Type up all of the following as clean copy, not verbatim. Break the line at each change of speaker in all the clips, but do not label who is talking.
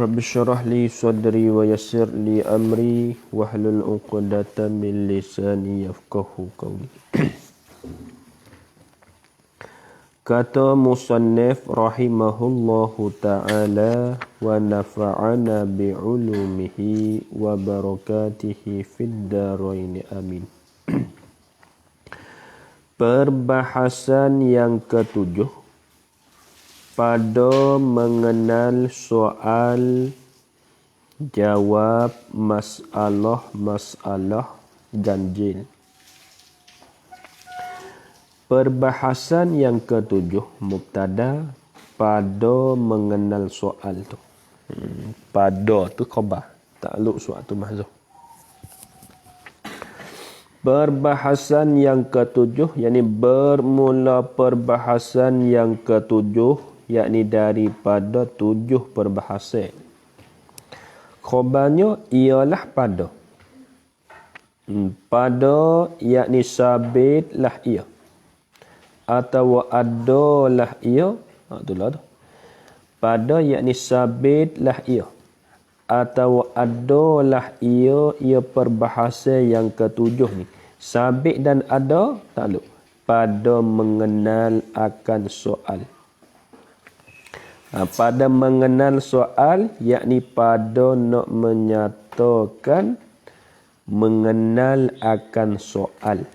Rabbi syrah li sadri wa yassir li amri wahlul 'uqdatam min lisani yafqahu qawli. Kata musannif rahimahullahu ta'ala wa nafa'ana bi'ulumihi wa barakatihi fid darain amin. Perbahasan yang ketujuh pada mengenal soal jawab masalah ganjil. Perbahasan yang ketujuh mubtada pada mengenal soal tu. Pada tu khabar, takluk suatu mahzuf. Perbahasan yang ketujuh, yakni bermula perbahasan yang ketujuh, yakni daripada 7 perbahasan. Khabarnya ialah pada. Pada yakni sabit lah ia. Atau adalah ia. Itulah tu. Pada yakni sabit lah ia. Atau adalah ia perbahasan yang ketujuh ni. Sabit dan ada takluk. Pada mengenal akan soal. Pada mengenal soal, yakni pada nak menyatakan mengenal akan soal.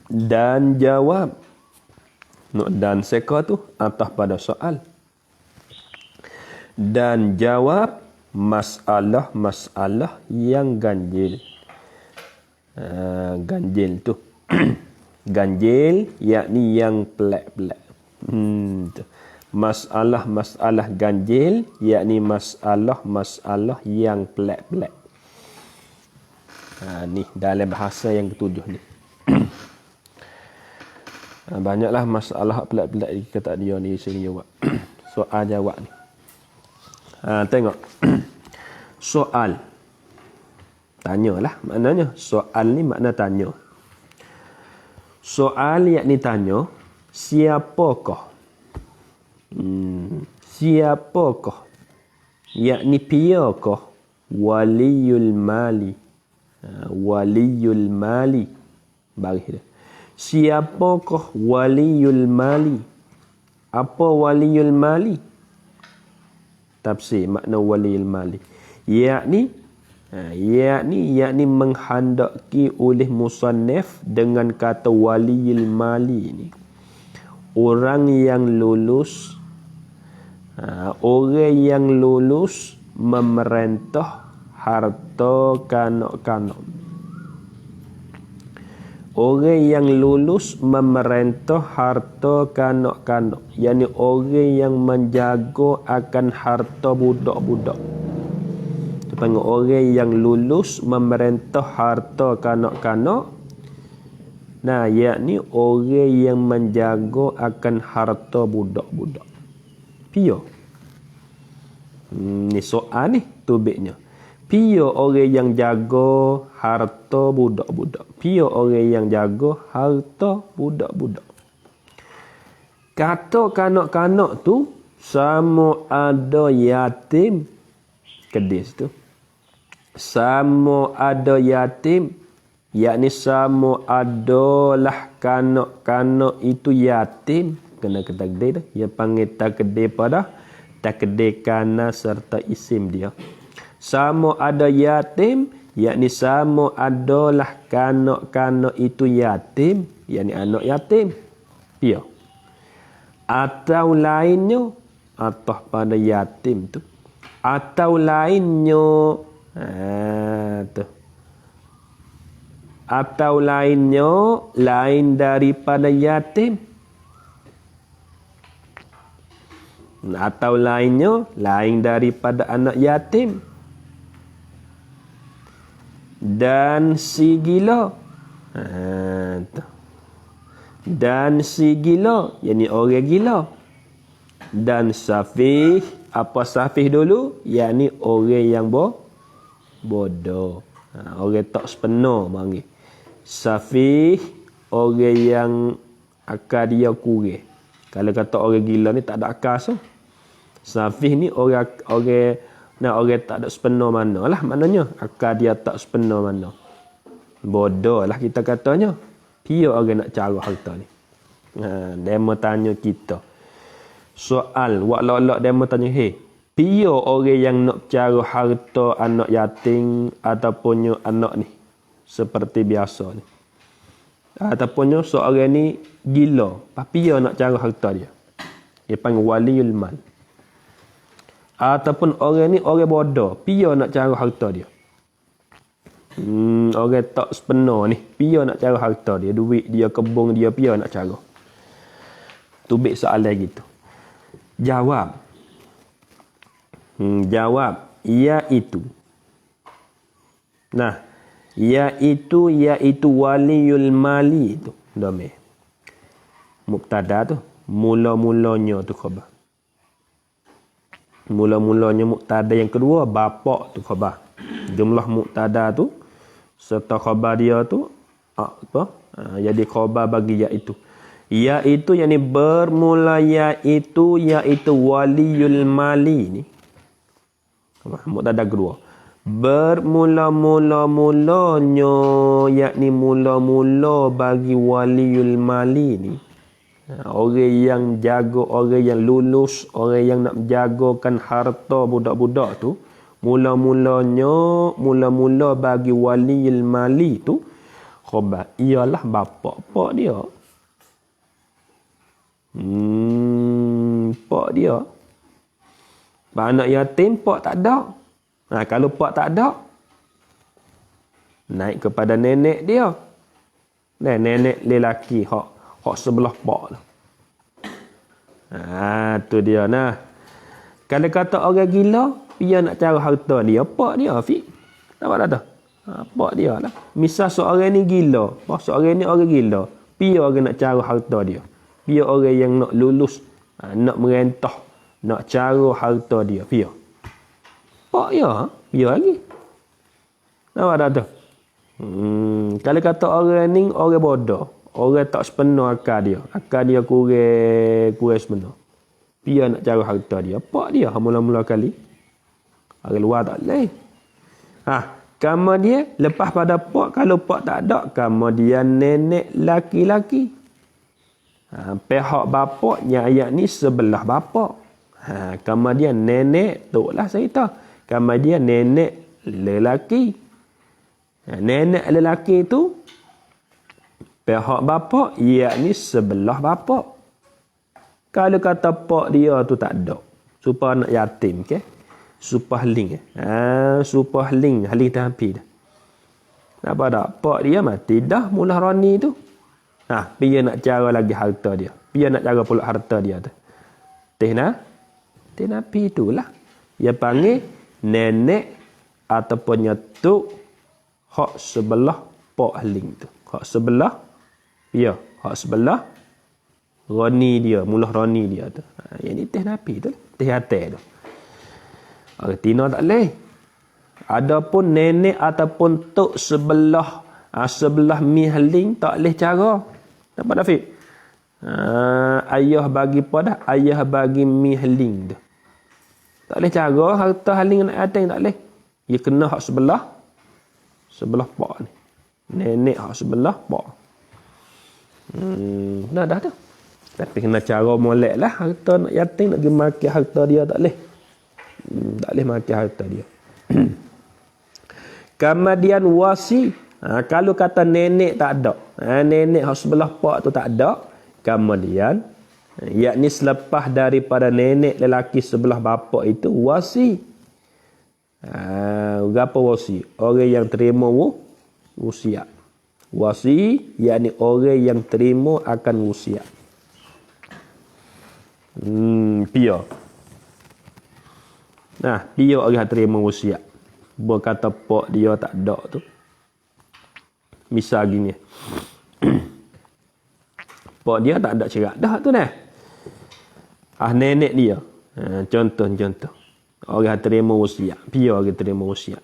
Dan jawab. Dan seka tu atas pada soal. Dan jawab masalah-masalah yang ganjil. Ganjil tu. Ganjil yakni yang pelik-pelik. Masalah-masalah ganjil yakni masalah-masalah yang pelik-pelik. Ni dalam bahasa yang ketujuh ni. Banyaklah masalah pelik-pelik kita tak dia ni sini jawab. Soal jawab ni. Tengok. Soal. Tanyalah maknanya. Soal ni makna tanya. Soal yakni tanya, siapakah? Siapakah? Yakni piyakah waliyul mali? Waliyul mali. Baris dia. Siapakah waliyul mali? Apa waliyul mali? Tafsir makna waliyul mali. Yakni menghendaki oleh musannif dengan kata waliyul mali ni. Orang yang lulus memerintah harta kanak-kanak. Orang yang lulus memerintah harta kanak-kanak. Yakni orang yang menjaga akan harta budak-budak. Kita panggil orang yang lulus memerintah harta kanak-kanak. Nah, yakni orang yang menjaga akan harta budak-budak. Pia. Ni soal ni tubiknya. Pia orang yang jaga harta budak-budak. Pia orang yang jaga harta budak-budak. Kata kanak-kanak tu sama ada yatim. Kedis tu. Sama ada yatim. Yakni sama adalah kanak-kanak itu yatim. Kena ketakdir tu. Dia panggil takdir pada takdir kana serta isim dia. Sama ada yatim, yakni sama adalah kanak-kanak itu yatim, yakni anak yatim. Pia. Atau lainnya atas pada yatim tu. Atau lainnya tu. Atau lainnya lain daripada yatim. Atau lainnya lain daripada anak yatim. Dan si gila. Dan si gila, yakni orang gila. Dan safih, apa safih dulu? Yakni orang yang bodoh. Orang tak sepenuh panggil. Safih, orang yang akal dia kurang. Kalau kata orang gila ni tak ada akal so. Safih ni orang tak ada sepenuh mana lah maknanya. Akal dia tak sepenuh mana. Bodoh lah kita katanya. Pia orang nak cara harta ni. Demo tanya kita. Soal, wak lok-lok demo tanya, pia orang yang nak cara harta anak yatim ataupun anak ni. Seperti biasa ni. Ataupun seorang ni gila. Pia nak cara harta dia. Dia panggil waliul mal. Ataupun orang ni orang bodoh. Pia nak cara harta dia. Orang tak sepenuh ni. Pia nak cara harta dia. Duit dia, kebun dia, pia nak cara. Tubik soalan gitu. Jawab. Jawab. Iaitu. Nah. Iaitu waliul mali tu. Domeh. Mubtada tu. Mula-mulanya tu khabar. Mula-mulanya mubtada yang kedua bapa tu khabar. Jumlah mubtada tu serta khabar dia tu apa? Jadi khabar bagi iaitu. Iaitu yakni bermula iaitu waliul mali ni. Mubtada kedua. Bermula-mulanya yakni mula-mula bagi waliul mali ni. Orang yang jaga, orang yang lulus, orang yang nak menjagakan harta budak-budak tu, mula bagi waliul mali tu khabar ialah pak dia. Pak dia. Anak yatim pak tak ada. Kalau pak tak ada, naik kepada nenek dia. Nenek lelaki hak sebelah pak tu. Tu dia nah. Kalau kata orang gila, dia nak cara harta dia, pak dia Fik. Nampak tak tu? Pak dia lah. Misal seorang ni gila, seorang ni orang gila, dia orang nak cara harta dia. Dia orang yang nak lulus, nak merentah, nak cara harta dia, dia. Pak dia, dia lagi. Nampak tak tu? Kalau kata orang ni orang bodoh, orang tak sepenuh akal dia kurang sepenuh. Dia nak cara harta dia, pak dia mula-mula kali. Orang luar tak boleh. Kemudian lepas pada pak, kalau pak tak ada, kemudian nenek laki-laki. Pihak bapa ayat ni sebelah bapa. Kemudian nenek tu lah cerita. Kemudian nenek lelaki. Nenek lelaki tu pihak bapa yakni sebelah bapa. Kalau kata pak dia tu tak ada, supaya anak yatim ke, supah ling. Supah ling haling tapi dah. Apa dak? Pak dia mati dah mula rani tu. Dia nak cara lagi harta dia. Dia nak cara pula harta dia tu. Teh napi itulah. Dia panggil nenek ataupun nyatuk hak sebelah pak haling tu. Hak sebelah hak sebelah rani dia, mulah rani dia tu. Yang ni teh napi tu, teh atas tu. Orang Tino tak leh. Adapun nenek ataupun tok sebelah mi haling tak leh cara. Nampak tak Fik? Ayah bagi pada ayah bagi mi haling tu. Tak leh cara harta haling anak yatim tak leh. Dia kena hak sebelah pak ni. Nenek hak sebelah pak. Dah tu. Tapi kena cara molek lah. Harta nak yatim nak pergi makan harta dia tak leh. Tak leh makan harta dia. Kemudian wasi. Kalau kata nenek tak ada. Nenek hak sebelah pak tu tak ada. Kemudian yakni selepas daripada nenek lelaki sebelah bapa itu wasi. Apa wasi? Orang yang terima wasiat. Wasi yakni orang yang terima akan wasiat. Pia. Pia orang terima wasiat. Berkata pak dia tak ada tu. Misal gini. Pak dia tak ada cerak dah tu dah. Nenek dia. Contoh. Orang terima wasiat. Pia orang terima wasiat.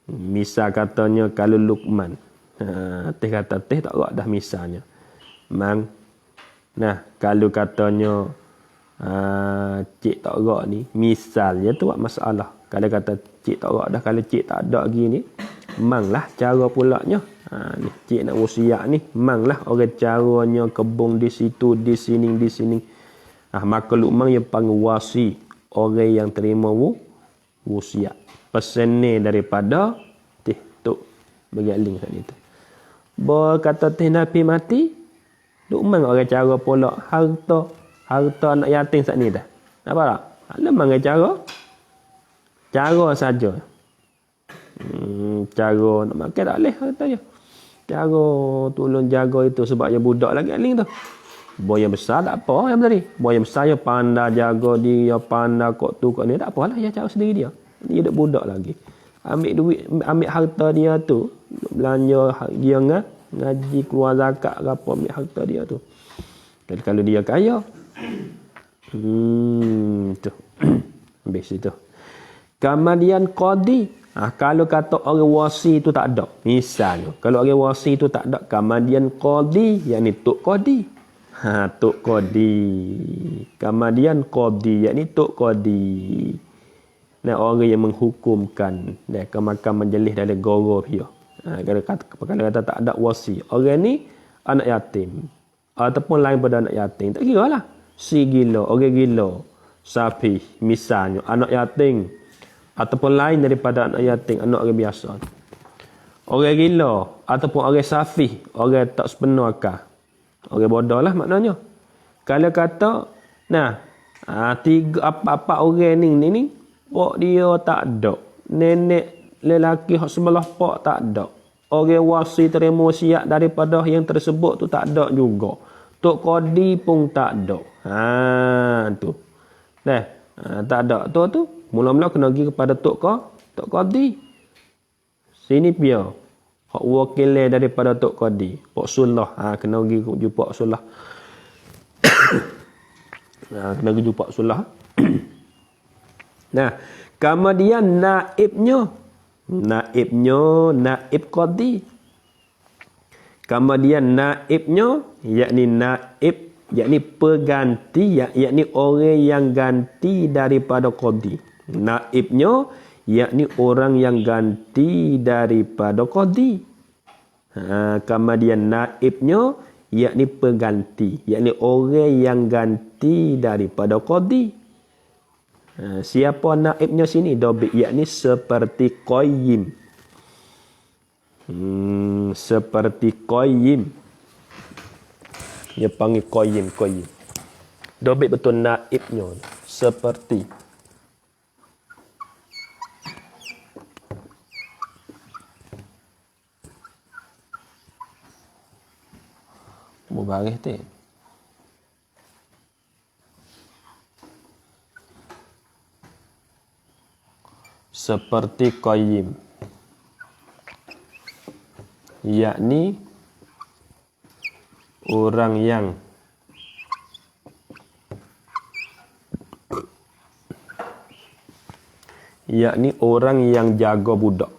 Misal katanya kalau Luqman. Teh kata teh tak rak dah misalnya. Mang. Kalau katanya Cik tak gerak ni, misalnya tu buat masalah. Kalau kata cik tak gerak dah, kalau cik tak ada lagi ni, manglah cara pulaknya. Ni cik nak wasiat ni, manglah orang caranya kebun di situ, di sini. Makhluk mang yang panggil wasi, orang yang terima wasiat. Pesan ni daripada tok bagi aling kat tu. Bo kata teh Nabi mati, duk mang orang cara pulak harta anak yatim sat ni dah. Apa tak? Ada mang cara saja. Cara nak makan tak boleh katanya. Cara tolong jaga itu sebab dia budak lagi aling tu. Boy yang besar tak apa yang tadi. Boy yang besar dia pandai jaga dia, pandai kok tu kok ni, tak apalah, dia cara sendiri dia. Dia dak budak lagi. Ambil duit, ambil harta dia tu, belanja dia ngaji keluar zakat ke apa, ambil harta dia tu. Dan kalau dia kaya, tu. Habis itu. Kemudian qadi. Kalau kata orang wasi tu tak ada. Misalnya, kalau orang wasi tu tak ada, kemudian qadi, yakni tok qadi. Tok qadi. Kemudian qadi, yakni tok qadi. Nah, orang yang menghukumkan ke makam menjelih dalam goro dia. Kalau kata tak ada wasi, orang ni anak yatim ataupun lain pada anak yatim, tak kira lah. Si gila, orang gila, sapi, misalnya anak yatim ataupun lain daripada anak yatim, anak orang biasa. Orang gila ataupun orang safi, orang tak sepenuh akal, orang bodoh lah maknanya. Kalau kata, tiga apa orang ni, pak dia tak ada, nenek lelaki hak sebelah pak tak ada, orang wasi terima wasiat daripada yang tersebut tu tak ada juga, tok qadi pun tak ada. Tu tak ada tu mula-mula kena pergi kepada tok qadi. Sini dia hak wakil daripada tok qadi, pak sulah. Kena pergi jumpa pak sulah. Kena pergi jumpa pak sulah. Kemudian naib qadi. Kemudian naibnya, yakni pengganti, yakni orang yang ganti daripada qadi. Naibnya, yakni orang yang ganti daripada qadi. Kemudian naibnya, yakni pengganti, yakni orang yang ganti daripada qadi. Siapa naibnya sini? Dobit, yakni seperti qayyim. Seperti qayyim. Dia panggil qayyim. Dobit betul naibnya. Seperti. Mubarak tu. Seperti qayyim, yakni orang yang jaga budak.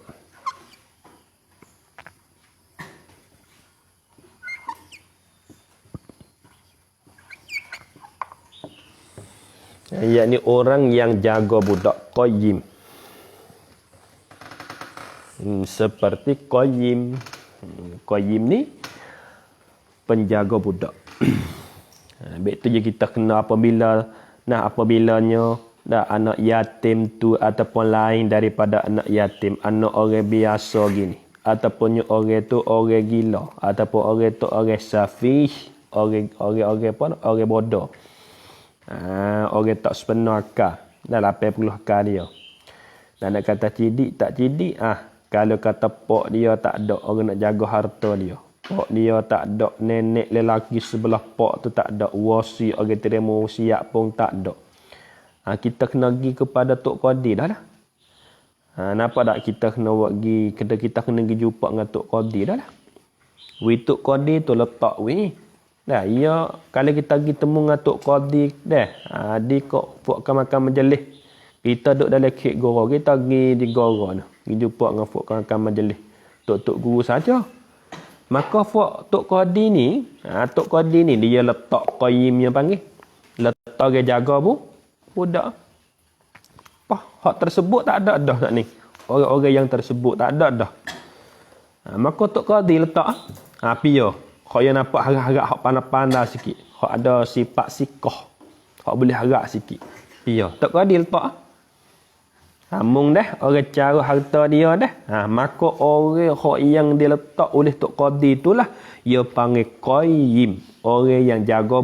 Yakni orang yang jaga budak, qayyim. Seperti qayyim. Qayyim ni penjaga budak. Baik tu je kita kena apabilanya anak yatim tu ataupun lain daripada anak yatim, anak orang biasa gini, ataupun orang tu orang gila, ataupun orang tu orang safih, orang bodoh. Orang tak sepenuh akal. Dah 80 akal dia. Dan nak kata cidik tak cidik, kalau kata pak dia tak ada orang nak jaga harta dia, pak dia tak ada, nenek lelaki sebelah pak tu tak ada, wasi orang terima wasiat pun tak ada, kita kena pergi kepada tok qadi dah lah. Nampak tak kita kena pergi, kita kena pergi jumpa dengan tok qadi dah lah. Tok qadi tu letak ia kalau kita pergi temu dengan tok qadi di kok buat makan majlis, kita duduk dalam kek gora, kita pergi di gora ni, pergi jumpa dengan fuk makan majlis tok guru saja. Maka fuk tok qadi ni dia letak qayyim yang panggil. Letak orang jaga budak. Hak tersebut tak ada dah nak ni. Orang-orang yang tersebut tak ada dah. Maka Tok Qadi letak piyo. Hak yang nampak harap-harap hak pandai-pandai sikit. Hak ada sifat sikoh. Hak boleh harap sikit. Piyo. Tok Qadi letak. Mung dah orang cara harta dia dah. Maka orang hak yang dia letak oleh Tok Qadi itulah dia panggil qayyim. Orang yang jaga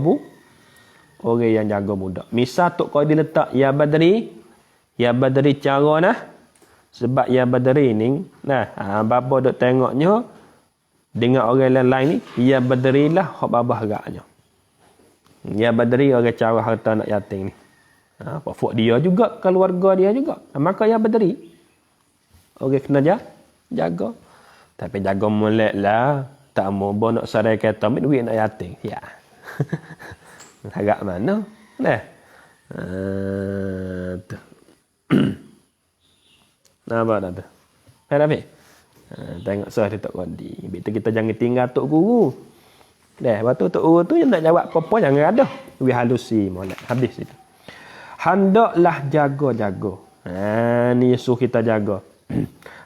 orang yang jaga budak. Misal Tok Qadi letak ya Badri cara nah. Sebab ya Badri ni bapa duk tengoknya dengan orang lain ni ya Badri lah hak bapa harapnya. Ya Badri orang cara harta anak yatim ni. Pokok dia juga, keluarga dia juga. Maka ya Badri orang kena jaga. Tapi jaga molek lah. Tak mau nak sarai kata ambil duit nak yatim. Ya. Harap mana? Nah. Tu. Nampak tak tu? Habis. Tengok sah dia Tok Qadi. Begitu kita jangan tinggal Tok Guru. Lepas tu Tok Guru tu yang nak jawab apa-apa jangan ada. Lebih halusi molek. Habis itu. Hendaklah jaga-jaga. Ni suruh kita jaga.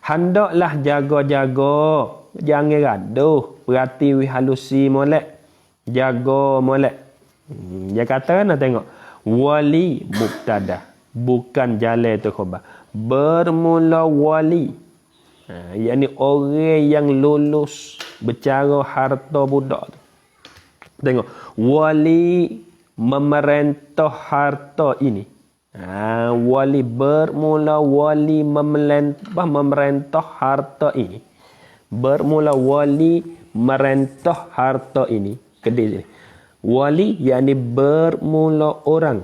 Hendaklah jaga-jaga. Jangan gaduh. Berarti wi halusi molek. Jaga molek. Dia kata nak tengok. Wali mubtada. Bukan jalan tu khabar. Bermula wali. Yakni orang yang lulus bercara harta budak tu. Tengok. Wali memerintah harta ini. Wali bermula wali memerintah harta ini. Bermula wali merintah harta ini. Kedai sini. Wali yakni bermula orang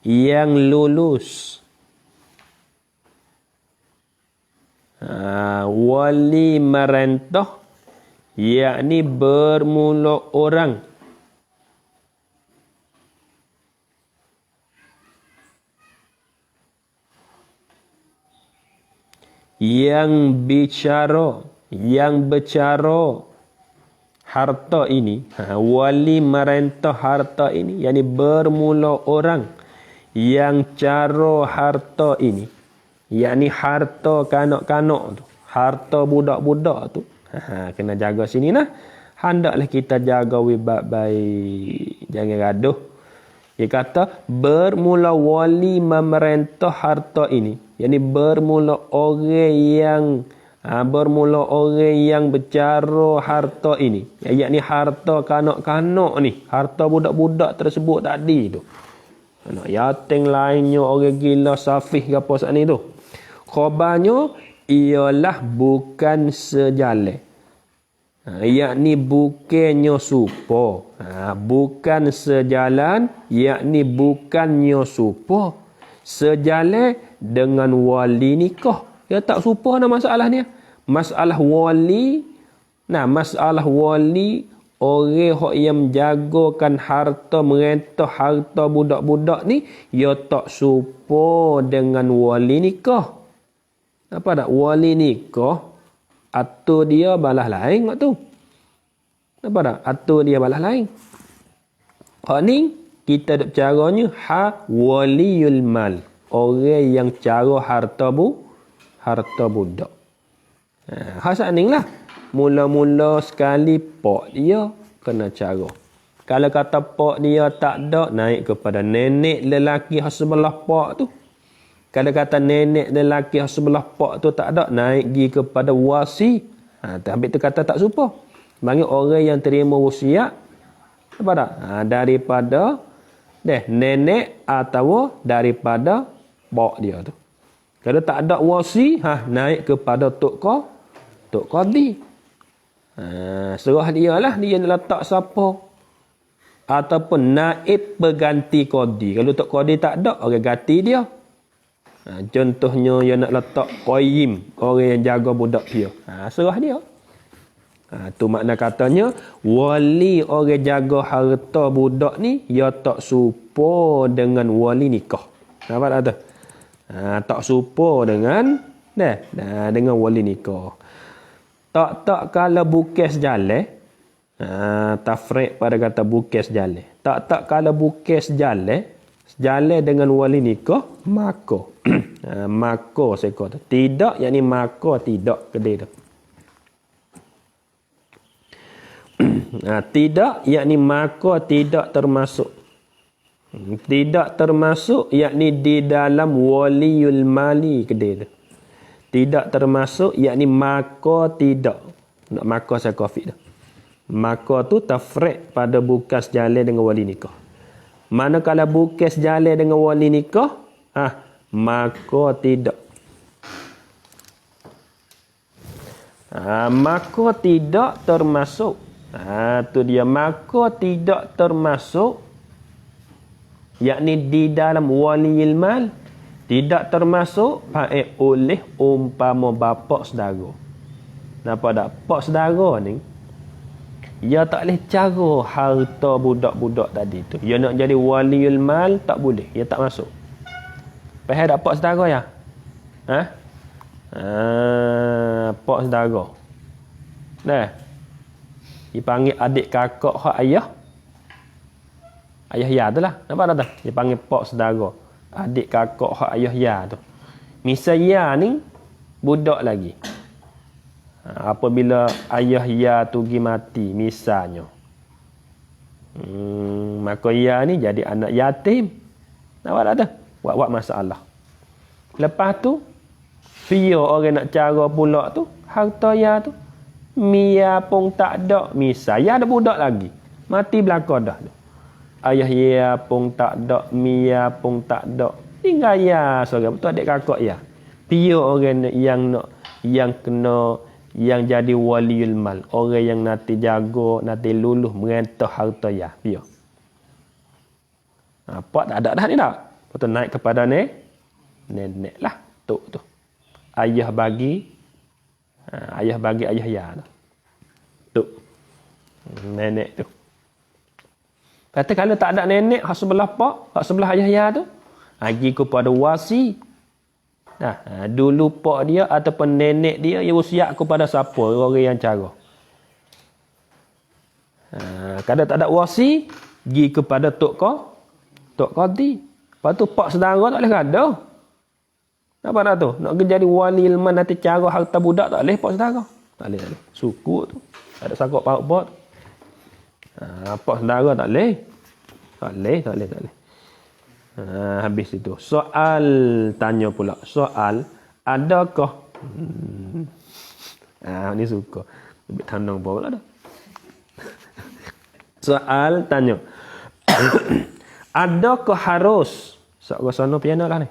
yang lulus. Wali merintah yakni bermula orang yang bercara harta ini. Wali merintah harta ini yakni bermula orang yang cara harta ini, yakni harta kanak-kanak tu, harta budak-budak tu. Kena jaga sini nah. Hendaklah kita jaga baik-baik. Jangan gaduh. Dia kata bermula wali memerintah harta ini, yakni bermula orang yang bercara harta ini, yakni harta kanak-kanak ni, harta budak-budak tersebut tadi tu. Anak yatim lainnya, orang gila, safih ke apa saat ni tu. Khabarnya ialah bukan sejalan. Yakni bukannya supo. Bukan sejalan, yakni bukannya supo. Sejalan dengan wali nikah. Dia tak supo nak masalah ni. Masalah wali. Masalah wali. Orang yang menjagakan harta, merintah harta budak-budak ni, dia tak supo dengan wali nikah. Apa tak? Wali nikah, atur dia balas lain kat tu. Apa tak? Atur dia balas lain. Hak ni, kita ada caranya, waliul mal. Orang yang cara harta budak. Hak saat ni lah. Mula-mula sekali pak dia kena cara. Kalau kata pak dia tak ada, naik kepada nenek lelaki sebelah pak tu. Kalau kata nenek lelaki sebelah pak tu tak ada, naik pergi kepada wasi. Tapi tu kata tak serupa. Bagi orang yang terima wasiat, apa tak? Daripada nenek atau daripada pak dia tu. Kalau tak ada wasi, naik kepada Tok Qadi. Serah dia lah, dia nak letak siapa. Ataupun naib pengganti Qadi. Kalau Tok Qadi tak ada, orang ganti dia. Contohnya, dia nak letak qayyim, orang yang jaga budak dia. Serah dia. Tu makna katanya, wali orang jaga harta budak ni, dia tak serupa dengan wali nikah. Nampak tak tu? Tak serupa dengan wali nikah. Tak kalau bukan sejalan, tafriq pada kata bukan sejalan. Tak kalau bukan sejalan dengan wali nikah, maka maka saya kata tidak, yakni maka tidak kedai tu. Tidak, yakni maka tidak termasuk. Tidak termasuk, yakni di dalam waliul mali kedai tu. Tidak termasuk, yakni maka tidak. Nak maka saya kafik dah. Maka tu tafriq pada bukan sejalan dengan wali nikah. Manakala bukan sejalan dengan wali nikah, maka tidak. Maka tidak termasuk. Tu dia, maka tidak termasuk, yakni di dalam waliul mal, tidak termasuk oleh umpama bapa saudara. Nampak tak? Pak saudara ni, dia tak boleh cara harta budak-budak tadi tu. Dia nak jadi waliul mal, tak boleh. Dia tak masuk. Faham tak pak saudara ya? Pak saudara. Nah. Dipanggil adik kakak hak ayah. Ayah ya tu lah. Nampak tak tu? Dipanggil pak saudara. Adik kakak hak ayah ya tu. Misal ya ni budak lagi. Apabila ayah ya tu pergi mati misalnya, maka ya ni jadi anak yatim. Nampak tak tu? Buat masalah. Lepas tu dia orang nak cara pula tu, harta ya tu Mia pun tak ada. Misal ya ada budak lagi, mati belaka dah tu. Ayah ya pun tak ada, Mia pun tak ada. Tinggal ya seorang betul adik kakak ya. Dia orang yang kena, yang jadi waliul mal, orang yang nanti jaga, nanti luluh merentah harta ya, dia. Pak tak ada dah ni dah. Betul naik kepada nenek lah tu. Ayah bagi ayah ya tu. Nenek tu. Kata kalau tak ada nenek hak sebelah pak, hak sebelah ayah ya tu, pergi kepada wasi. Dulu pak dia ataupun nenek dia wasiat kepada siapa orang yang cara. Kalau tak ada wasi, pergi kepada tok qadi. Lepas tu pak saudara tak boleh gaduh. Nampak tak tu? Nak jadi wali ilman nanti cara harta budak tak boleh pak saudara. Tak boleh. Suku tu. Tak ada sakut pak-pak. Pak saudara tak boleh. Tak boleh. Habis itu. Soal tanya pula. Soal, adakah ni suka. Lebih tandang pula dah. Soal tanya. Adakah harus sok sana piano lah ni?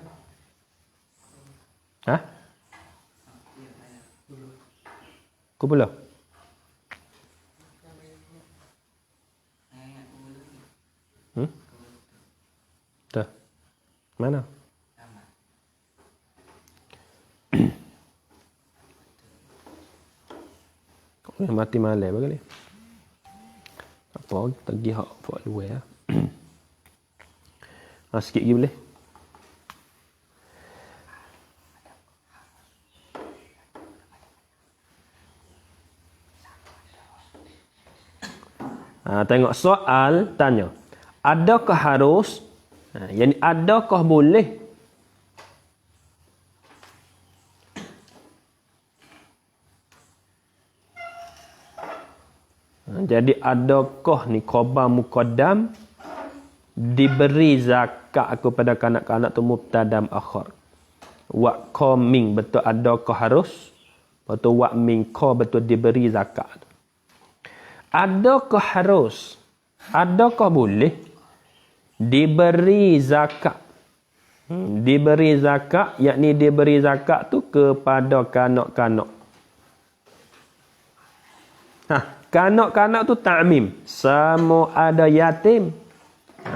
Kupula. Dah. Mana? Kau mati malam bagaimana? Apa pergi hak buat luar ya. Sikit lagi boleh. Tengok soal tanya. Adakah harus? Yani adakah boleh? Jadi adakah ni khabar muqaddam diberi zakat kepada kanak-kanak tu mubtadam akhir. Wa coming betul adakah harus? Betul wa min qa betul diberi zakat. Adakah harus? Adakah boleh diberi zakat? Diberi zakat, yakni diberi zakat tu kepada kanak-kanak. Kanak-kanak tu ta'mim. Sama ada yatim.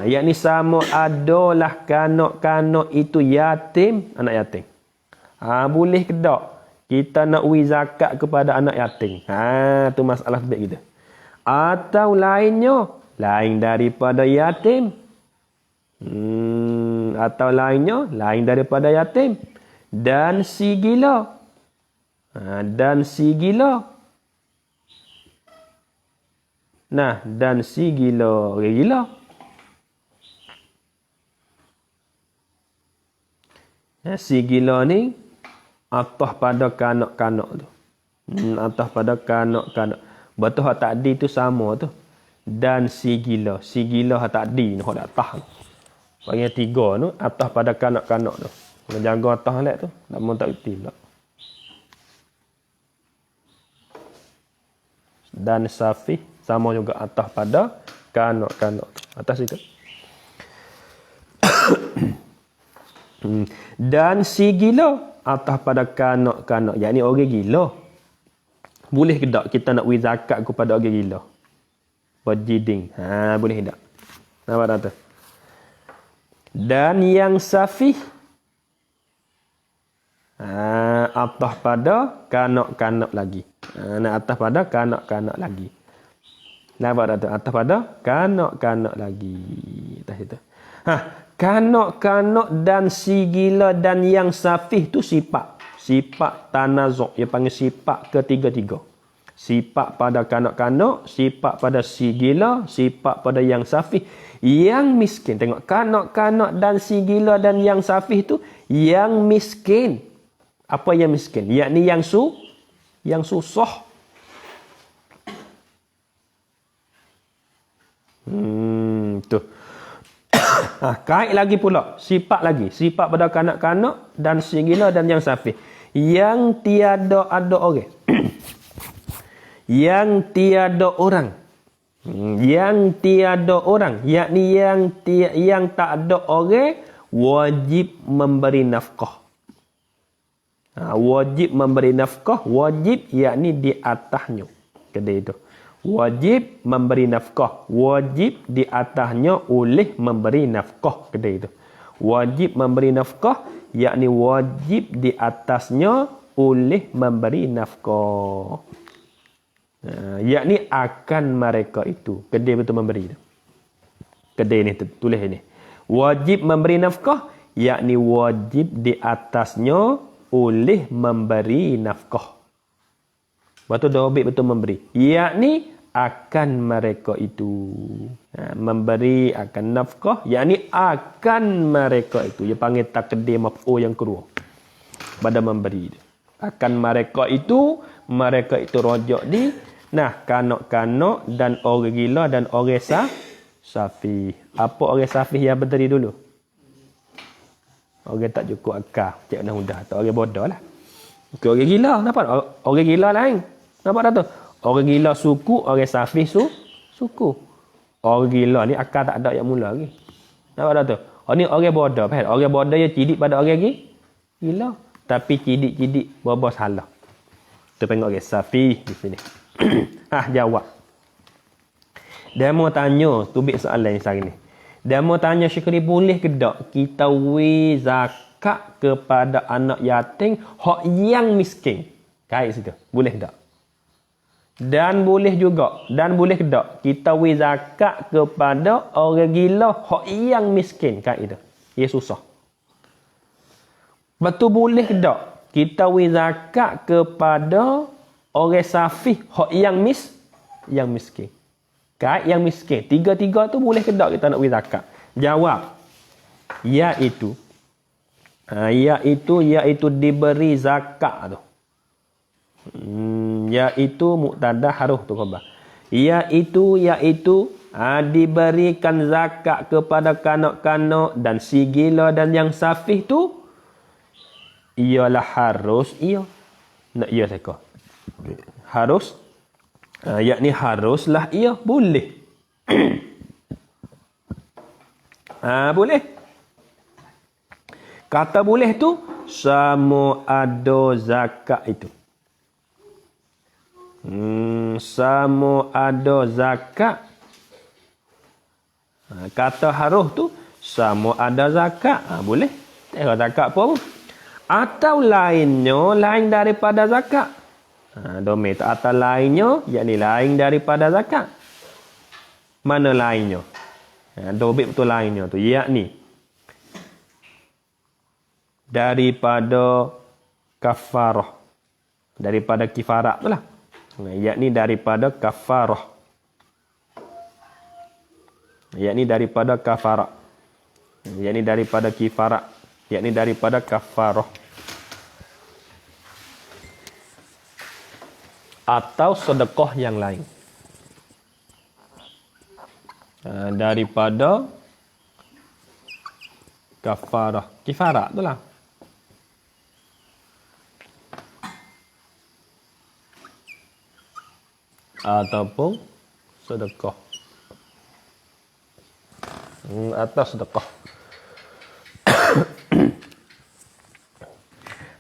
Yakni sama adalah kanak-kanak itu yatim, anak yatim. Boleh ke tak? Kita nak beri zakat kepada anak yatim. Tu masalah sebab kita. Atau lainnya, lain daripada yatim. Atau lainnya, lain daripada yatim. Dan si gila. Dan si gila. Dan si gila, orang gila. Sigila ni atas pada kanak-kanak tu. Atas pada kanak-kanak. Betul hak takdi tu sama tu. Dan sigila. Sigila hak takdi ni hak atas. Bahagian 3 tu atas pada kanak-kanak tu. Menjaga atas lek tu. Tak mau tak reti pula. Dan safih sama juga atas pada kanak-kanak tu. Atas itu. Dan si gila atas pada kanak-kanak, yakni orang gila. Boleh ke tak kita nak beri zakat kepada orang gila? Wajiding. Boleh tak? Nampak tak tu? Dan yang safih atas pada kanak-kanak lagi. Atas pada kanak-kanak lagi. Nampak tak tu? Atas pada kanak-kanak lagi. Atas itu. Kanak-kanak dan si gila dan yang safih tu sifat. Sifat tanazuk. Dia panggil sifat ketiga-tiga. Sifat pada kanak-kanak, sifat pada si gila, sifat pada yang safih. Yang miskin. Tengok, kanak-kanak dan si gila dan yang safih tu yang miskin. Apa yang miskin? Yakni yang susah. Tu. Kait lagi pula. Sifat lagi. Sifat pada kanak-kanak dan si gila dan yang safih. Yang tiada ada orang. Yang tiada orang. Yang tiada orang. Yakni yang tak ada orang wajib memberi nafkah. Wajib memberi nafkah. Wajib yakni di atasnya. Kedai itu. Wajib memberi nafkah. Wajib di atasnya oleh memberi nafkah. Kedai itu. Wajib memberi nafkah. Yakni wajib di atasnya oleh memberi nafkah. Yakni akan mereka itu. Kedai betul memberi itu. Kedai ni tulis ini. Wajib memberi nafkah. Yakni wajib di atasnya oleh memberi nafkah. Betul dobit betul memberi. Yakni akan mereka itu. Memberi akan nafkah. Yakni akan mereka itu. Dia panggil takdim maf'ul yang kedua. Pada memberi. Akan mereka itu rojak di. Kanak-kanak dan orang gila dan orang safih. Apa orang safih yang berdiri dulu? Orang tak cukup akal. Cik mudah. Tak orang bodoh lah. Orang gila. Nampak? Orang gila lain. Nampak tak tu? Orang gila suku, orang safih suku. Orang gila ni akal tak ada yang mula lagi. Nampak tak tu? Ni orang bodoh. Orang bodoh yang cidik pada orang gila. Tapi cidik-cidik berbuat salah. Kita tengok orang safih di sini. Jawab. Dia mau tanya, tubik soalan yang sehari ni. Dia mau tanya Syekh, boleh ke tak kita beri zakat kepada anak yatim hak yang miskin? Kait situ. Boleh tak? Dan boleh ke tak kita beri zakat kepada orang gila hak yang miskin? Kait itu. Ia susah. Betul boleh ke tak kita beri zakat kepada orang safih hak yang miskin? Kait yang miskin. Tiga-tiga tu boleh ke tak kita nak beri zakat? Jawab. Iaitu diberi zakat tu. Iaitu muqtada haruf tu khabar. Iaitu diberikan zakat kepada kanak-kanak dan si gila dan yang safih tu ialah harus nak seka. Harus yakni haruslah boleh. Boleh. Kata boleh tu sama ada zakat itu. Sama ada zakat. Kata harus tu sama ada zakat. Boleh. Tengok zakat apa pun. Atau lainnya lain daripada zakat. Domain tak atas lainnya, yakni lain daripada zakat. Mana lainnya? Dobit betul lainnya tu, yakni daripada kafarah. Daripada kifarat tu lah. Yakni daripada kafarah. Yakni daripada kafarat. Yakni daripada kifarat. yakni daripada kafarah atau sedekah yang lain. Daripada kafarah. Kifarah itulah. Ataupun sedekah. Atau sedekah.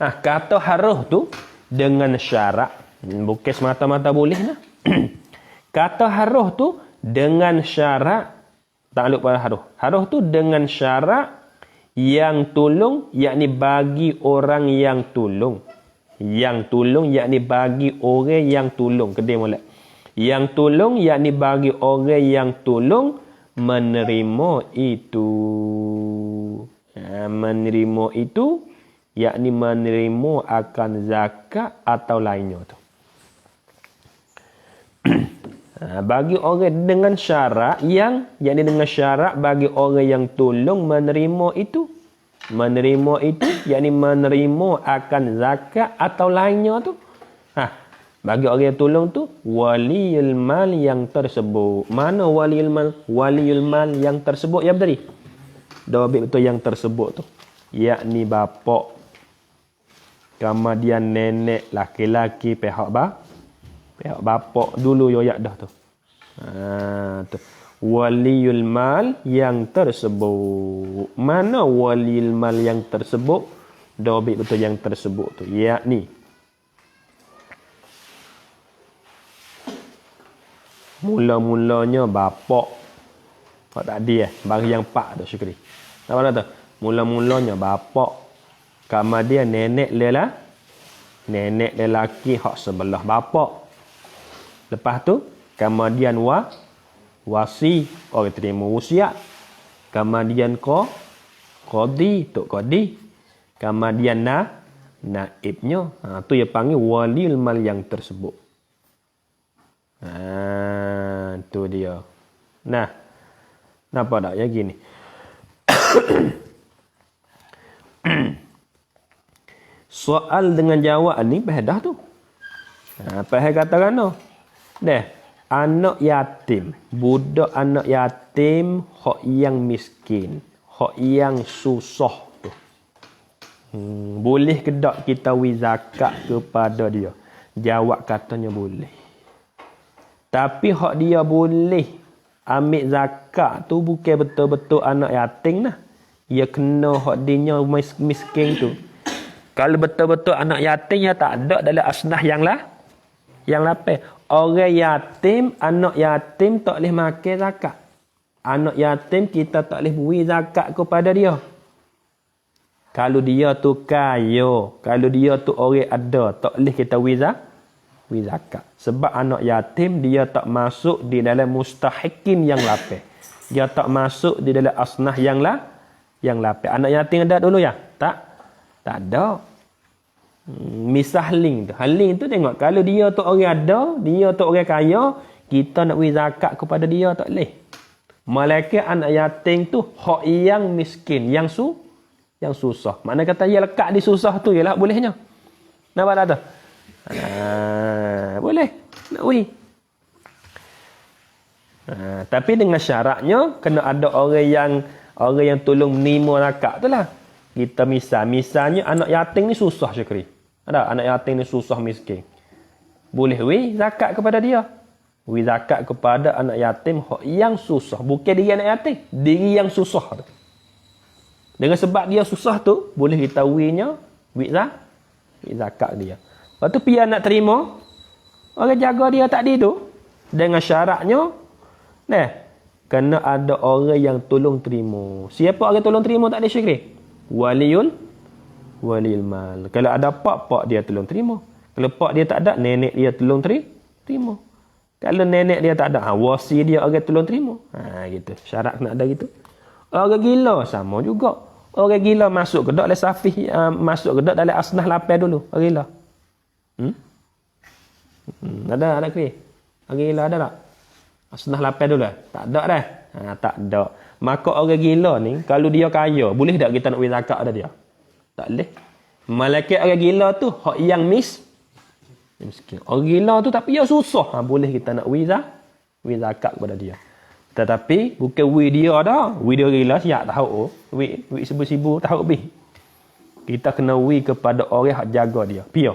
Kata harus tu dengan syarat, bukan semata-mata boleh lah. Kata harus tu dengan syarat, takluk pada harus. Harus tu dengan syarat yang tolong, yakni bagi orang yang tolong. Yang tolong, yakni bagi orang yang tolong. Kedai molek. Yang tolong, yakni bagi orang yang tolong menerima itu. Menerima itu, yakni menerima akan zakat atau lainnya tu. Bagi orang dengan syarat yang, yakni dengan syarat bagi orang yang tolong menerima itu. Menerima itu, yakni menerima akan zakat atau lainnya tu. Bagi orang yang tolong tu, waliul mal yang tersebut. Mana waliul mal? Waliul mal yang tersebut, ya betul? Dobit betul yang tersebut tu. Yakni bapak, kemudian nenek, laki-laki, pihak bapak dulu yo yak dah tu. Tu. Waliul mal yang tersebut. Mana waliul mal yang tersebut? Dobit betul yang tersebut tu. Yakni mula-mulanya bapak. Tadi bagi yang pak tu Syukri. Apa mana tu? Mula-mulanya bapak. Kemudian nenek lelah. Nenek lelaki hak sebelah bapak. Lepas tu kemudian wasi, orang terima wasiat. Kemudian qadi, tok qadi. Kemudian naibnya. Tu yang panggil waliul mal yang tersebut. Tu dia. Nah, kenapa tak ya gini? Soal dengan jawab ni bedah tu. Apa katakan no? Anak yatim, budak anak yatim, hak yang miskin, hak yang susah tu. Boleh ke tak kita wi zakat kepada dia? Jawab katanya boleh. Tapi hak dia boleh ambil zakat tu bukan betul-betul anak yatim lah. Ia kena hak dia miskin tu. Kalau betul-betul anak yatim ya tak ada dalam asnah yang lapar. Orang yatim, anak yatim tak boleh makan zakat. Anak yatim kita tak boleh beri zakat kepada dia. Kalau dia tu kaya, kalau dia tu orang ada, tak boleh kita beri zakat. Sebab anak yatim dia tak masuk di dalam mustahikin yang lapar. Dia tak masuk di dalam asnah yang lapar. Anak yatim ada dulu ya? Tak ada. Misah ling tu. Haling tu tengok. Kalau dia tu orang ada, dia tu orang kaya, kita nak beri zakat kepada dia tak boleh. Malaikat anak yatim tu hak yang miskin, yang susah. Makna kata dia lekat di susah tu ialah bolehnya. Nampak tak tu? Boleh. Nak beri. Tapi dengan syaratnya kena ada orang yang tolong menerima zakat tu lah. Kita misalnya anak yatim ni susah Syukri. Ada anak yatim ni susah miskin. Boleh beri zakat kepada dia. Beri zakat kepada anak yatim yang susah. Bukan diri anak yatim, diri yang susah tu. Dengan sebab dia susah tu, boleh kita beri zakat dia. Lepas tu pihak nak terima, orang jaga dia tadi tu, dengan syaratnya, kena ada orang yang tolong terima. Siapa orang tolong terima tak ada Syukri? Waliul mal. Kalau ada pak dia tolong terima. Kalau pak dia tak ada, nenek dia tolong terima. Kalau nenek dia tak ada, wasi dia orang tolong terima. Gitu. Syarat kena ada gitu. Orang gila sama juga. Orang gila masuk ke dak dalam safih, masuk ke dak dalam asnah lapar dulu. Orang gila. Ada ke? Orang gila ada tak? Asnah lapar dulu. Tak ada dah. Tak ada. Maka orang gila ni, kalau dia kaya, boleh tak kita nak beri zakat pada dia? Tak boleh. Malaikat orang gila tu, hak yang miskin. Orang gila tu tapi dia susah. Boleh kita nak beri zakat kepada dia. Tetapi, bukan beri dia dah. Beri dia gila, siap tahu. Beri sibu-sibu, tahu lebih. Kita kena beri kepada orang yang jaga dia. Pia.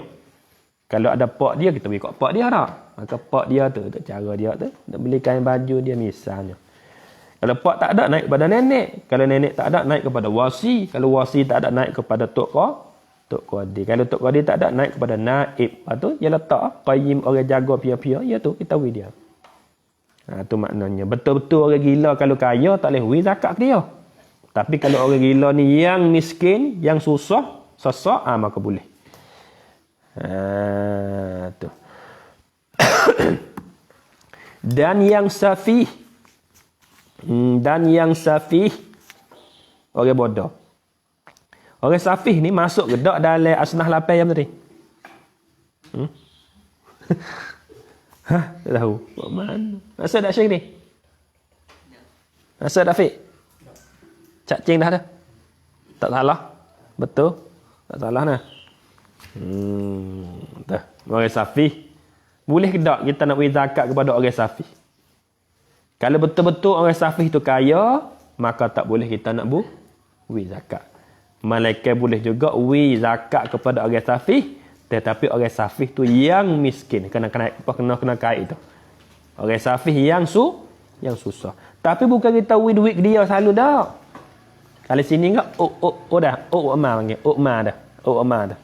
Kalau ada pak dia, kita beri kat pak dia dah. Maka pak dia tu, cara dia tu, nak belikan baju dia misalnya. Kalau pak tak ada, naik kepada nenek. Kalau nenek tak ada, naik kepada wasi. Kalau wasi tak ada, naik kepada Tok Qadi. Kalau Tok Qadi tak ada, naik kepada naib. Lepas tu, dia letak qayyim orang jaga pia-pia. Ya tu, kita beri dia. Tu maknanya. Betul-betul orang gila kalau kaya, tak boleh beri zakat ke dia. Tapi kalau orang gila ni yang miskin, yang susah, sesak, maka boleh. Tu. Dan yang safih. Orang bodoh. Orang safih ni masuk ke tak dalam asnah 8 yang tadi? Tak tahu. Buat mana? Masa dah syekh ni? Masa dah Fik? Cak cing dah dah? Tak salah? Betul? Tak salah nah. Dah. Orang safih. Boleh ke tak kita nak beri zakat kepada orang safih? Kalau betul-betul orang safih tu kaya, maka tak boleh kita nak beri zakat. Malaikat boleh juga beri zakat kepada orang safih, tetapi orang safih tu yang miskin. Kena kait itu. Orang safih yang susah. Tapi bukan kita beri duit ke dia selalu dah. Kalau sini enggak Umar dah.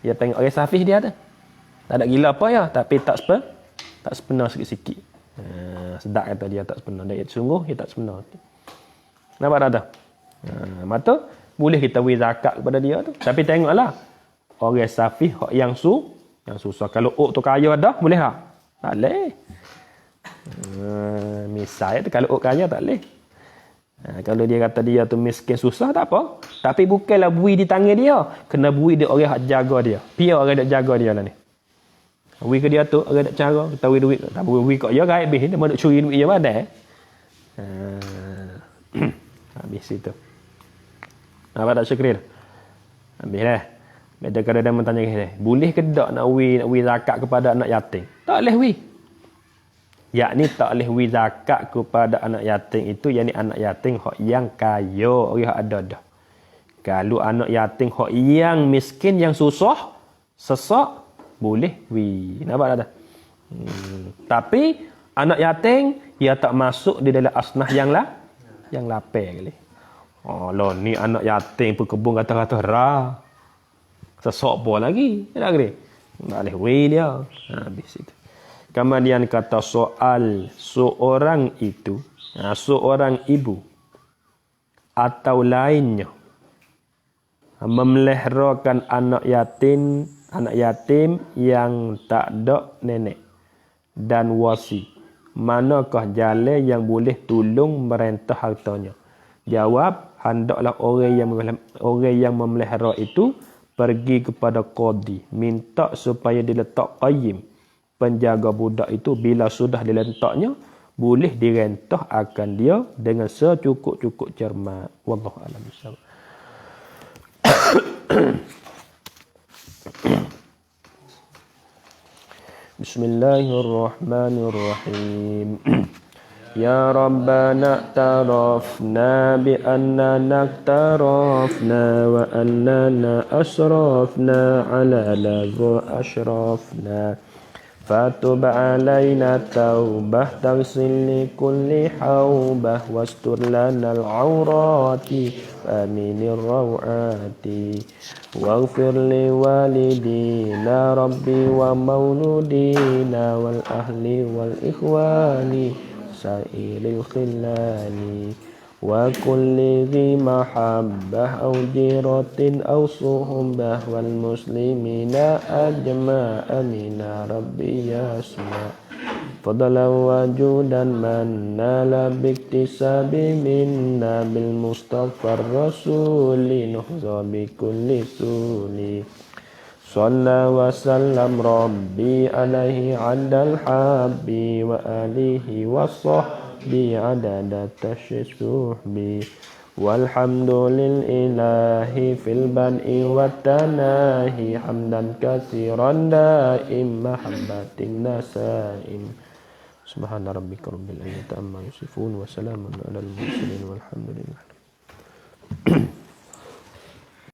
Dia tengok orang safih dia tu. Tak ada gila apa ya, tapi tak sepenuh sikit-sikit. Sedap kata dia tak sepenuh. Dia sungguh dia tak sepenuh. Nampak tak tu? Maka boleh kita beri zakat kepada dia tu. Tapi tengoklah. Orang safih yang susah. Kalau tu kaya dah, boleh tak? Tak boleh. Misal tu kalau kaya tak boleh. Kalau dia kata dia tu miskin susah tak apa. Tapi bukanlah beri di tangan dia. Kena beri dia orang yang jaga dia. Pia orang yang jaga dia lah ni. Beri ke dia tu, orang tak cara, kita beri duit. Tak beri kat dia, habis dia mahu nak curi duit dia mana. Habis itu. Apa tak syukur? Habis dah. Beda kalau dia bertanya ke boleh ke tak nak beri zakat kepada anak yatim? Tak boleh beri. Yakni tak boleh beri zakat kepada anak yatim itu, yakni anak yatim yang kaya, orang yang ada dah. Kalau anak yatim yang miskin, yang susah, sesak, boleh beri. Nampak tak? Tapi anak yatim ia tak masuk di dalam asnah yang lapar kali. Lah ni anak yatim berkebun kata-kata ra. Sesak apa lagi? Tak kali. Tak boleh beri dia. Habis itu. Kemudian kata soal seorang itu, seorang ibu atau lainnya memeliharakan anak yatim yang tak ada nenek dan wasi. Manakah jalan yang boleh tolong merentah hartanya? Jawab, hendaklah orang yang memelihara itu pergi kepada qadi, minta supaya diletak qayyim, penjaga budak itu. Bila sudah diletaknya, boleh direntah akan dia dengan secukup-cukup cermat. Wallahu a'lam bishawab. Bismillahirrahmanirrahim. Ya Rabbana tarafna bi annana tarafna wa annana asrafna ala lagu ashrafna. Fatub alaina taubah taghsil li kulli haubah wastur lana al-awrati aminir rawati waghfir li walidina rabbi wa mauludina wal ahli wal ikhwani sairil khilani wa kulli dhi mahabbah aw jiratin aw suhbah wal muslimina ajma'a mina rabbi yasma fadlan wa judan manna biktisabi minna bil mustafa rasuli nuhza bi kulli suli Salla wa sallam rabbi alaihi adal habbi wa alihi wa sahbihi عدد التشبه والحمد لله في البدء والتناهي حمدا كثيرا دائم محبة نسائم سبحان ربك رب العزة عما يصفون وسلام على المرسلين والحمد لله.